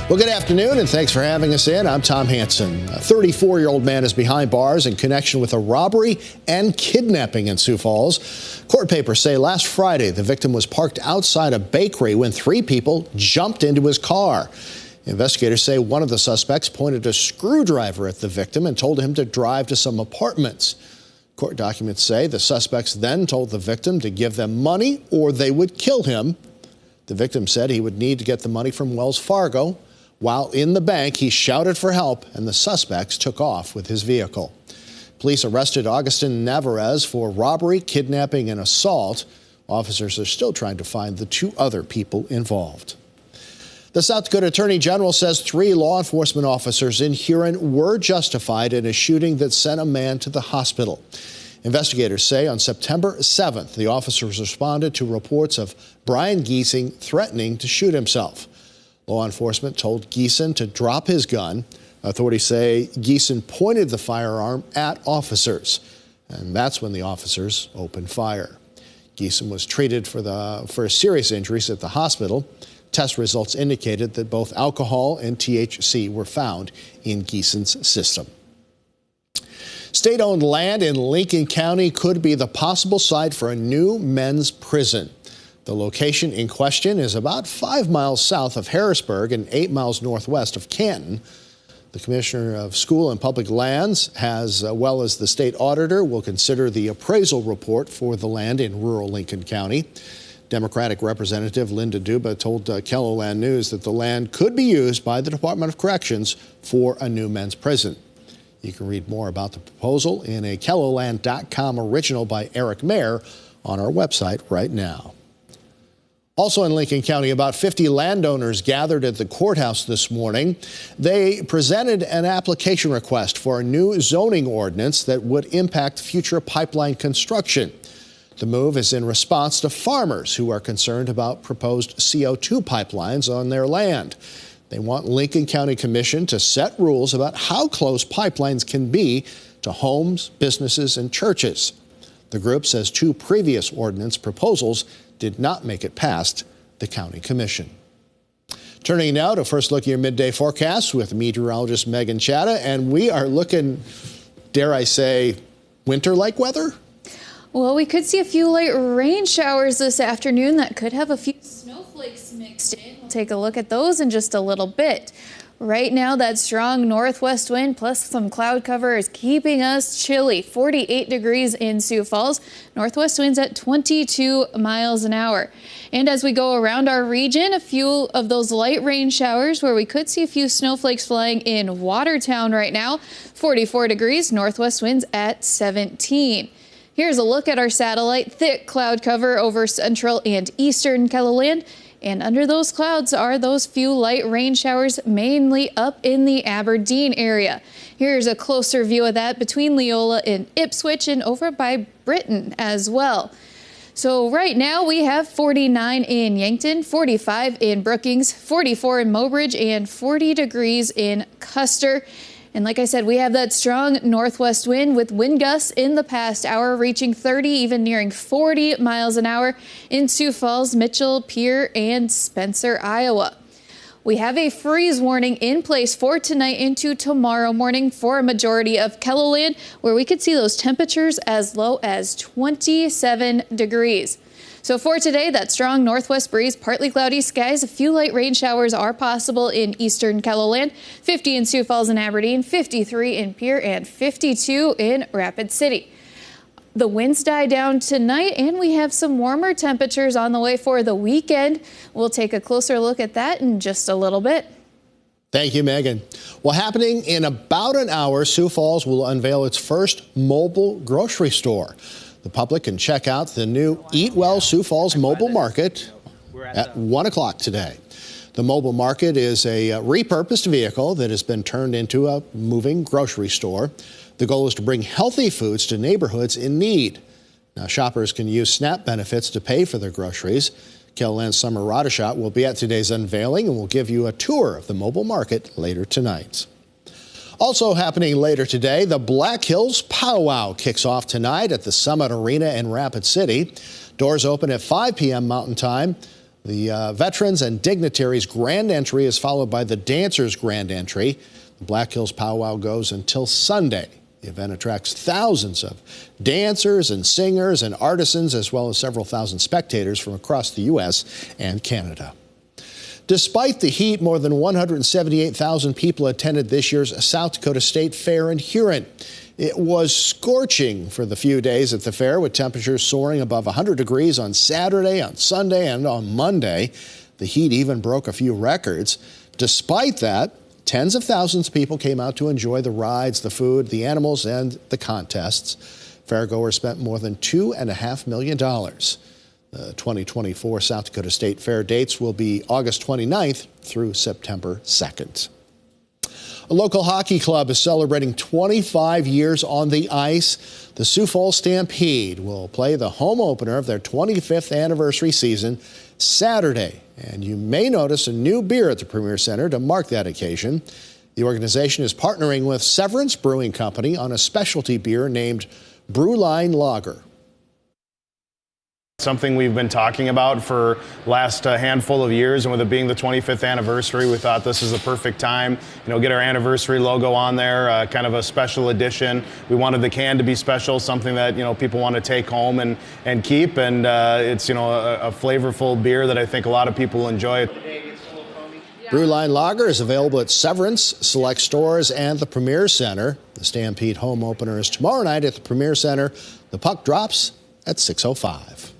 Well, good afternoon, and thanks for having us in. I'm Tom Hansen. A 34-year-old man is behind bars in connection with a robbery and kidnapping in Sioux Falls. Court papers say last Friday the victim was parked outside a bakery when three people jumped into his car. Investigators say one of the suspects pointed a screwdriver at the victim and told him to drive to some apartments. Court documents say the suspects then told the victim to give them money or they would kill him. The victim said he would need to get the money from Wells Fargo. While in the bank, he shouted for help, and the suspects took off with his vehicle. Police arrested Augustin Navarez for robbery, kidnapping, and assault. Officers are still trying to find the two other people involved. The South Dakota Attorney General says 3 law enforcement officers in Huron were justified in a shooting that sent a man to the hospital. Investigators say on September 7th, the officers responded to reports of Brian Giesing threatening to shoot himself. Law enforcement told Giesen to drop his gun. Authorities say Giesen pointed the firearm at officers, and that's when the officers opened fire. Giesen was treated for serious injuries at the hospital. Test results indicated that both alcohol and THC were found in Giesen's system. State-owned land in Lincoln County could be the possible site for a new men's prison. The location in question is about 5 miles south of Harrisburg and 8 miles northwest of Canton. The Commissioner of School and Public Lands, as well as the state auditor, will consider the appraisal report for the land in rural Lincoln County. Democratic Representative Linda Duba told KELOLAND News that the land could be used by the Department of Corrections for a new men's prison. You can read more about the proposal in a KELOLAND.com original by Eric Mayer on our website right now. Also in Lincoln County, about 50 landowners gathered at the courthouse this morning. They presented an application request for a new zoning ordinance that would impact future pipeline construction. The move is in response to farmers who are concerned about proposed CO2 pipelines on their land. They want Lincoln County Commission to set rules about how close pipelines can be to homes, businesses, and churches. The group says 2 previous ordinance proposals did not make it past the County Commission. Turning now to first look at your midday forecast with meteorologist Megan Chatta, and we are looking, dare I say, winter-like weather? Well, we could see a few light rain showers this afternoon that could have a few snowflakes mixed in. We'll take a look at those in just a little bit. Right now, that strong northwest wind plus some cloud cover is keeping us chilly. 48 degrees in Sioux Falls. Northwest winds at 22 miles an hour. And as we go around our region, a few of those light rain showers where we could see a few snowflakes flying in Watertown right now. 44 degrees, northwest winds at 17. Here's a look at our satellite. Thick cloud cover over central and eastern KELOLAND. And under those clouds are those few light rain showers, mainly up in the Aberdeen area. Here's a closer view of that between Leola and Ipswich and over by Britain as well. So right now we have 49 in Yankton, 45 in Brookings, 44 in Mobridge, and 40 degrees in Custer. And like I said, we have that strong northwest wind with wind gusts in the past hour reaching 30, even nearing 40 miles an hour in Sioux Falls, Mitchell, Pierre, and Spencer, Iowa. We have a freeze warning in place for tonight into tomorrow morning for a majority of KELOLAND, where we could see those temperatures as low as 27 degrees. So for today, that strong northwest breeze, partly cloudy skies, a few light rain showers are possible in eastern KELOLAND, 50 in Sioux Falls and Aberdeen, 53 in Pierre, and 52 in Rapid City. The winds die down tonight, and we have some warmer temperatures on the way for the weekend. We'll take a closer look at that in just a little bit. Thank you, Megan. Well, happening in about an hour, Sioux Falls will unveil its first mobile grocery store. The public can check out the new Eat Well Sioux Falls Mobile Market at 1 o'clock today. The mobile market is a repurposed vehicle that has been turned into a moving grocery store. The goal is to bring healthy foods to neighborhoods in need. Now, shoppers can use SNAP benefits to pay for their groceries. KELOLAND Summer Radishot will be at today's unveiling and will give you a tour of the mobile market later tonight. Also happening later today, the Black Hills Powwow kicks off tonight at the Summit Arena in Rapid City. Doors open at 5 p.m. Mountain Time. The veterans and dignitaries grand entry is followed by the dancers grand entry. The Black Hills powwow goes until Sunday. The event attracts thousands of dancers and singers and artisans, as well as several thousand spectators from across the U.S. and Canada. Despite the heat, more than 178,000 people attended this year's South Dakota State Fair in Huron. It was scorching for the few days at the fair, with temperatures soaring above 100 degrees on Saturday, on Sunday, and on Monday. The heat even broke a few records. Despite that, tens of thousands of people came out to enjoy the rides, the food, the animals, and the contests. Fairgoers spent more than $2.5 million. The 2024 South Dakota State Fair dates will be August 29th through September 2nd. A local hockey club is celebrating 25 years on the ice. The Sioux Falls Stampede will play the home opener of their 25th anniversary season Saturday. And you may notice a new beer at the Premier Center to mark that occasion. The organization is partnering with Severance Brewing Company on a specialty beer named Brewline Lager. Something we've been talking about for last handful of years, and with it being the 25th anniversary, we thought this is the perfect time, get our anniversary logo on there, kind of a special edition. We wanted the can to be special, something that, people want to take home and keep, and it's, a flavorful beer that I think a lot of people enjoy. Brewline Lager is available at Severance, select stores, and the Premier Center. The Stampede home opener is tomorrow night at the Premier Center. The puck drops at 6:05.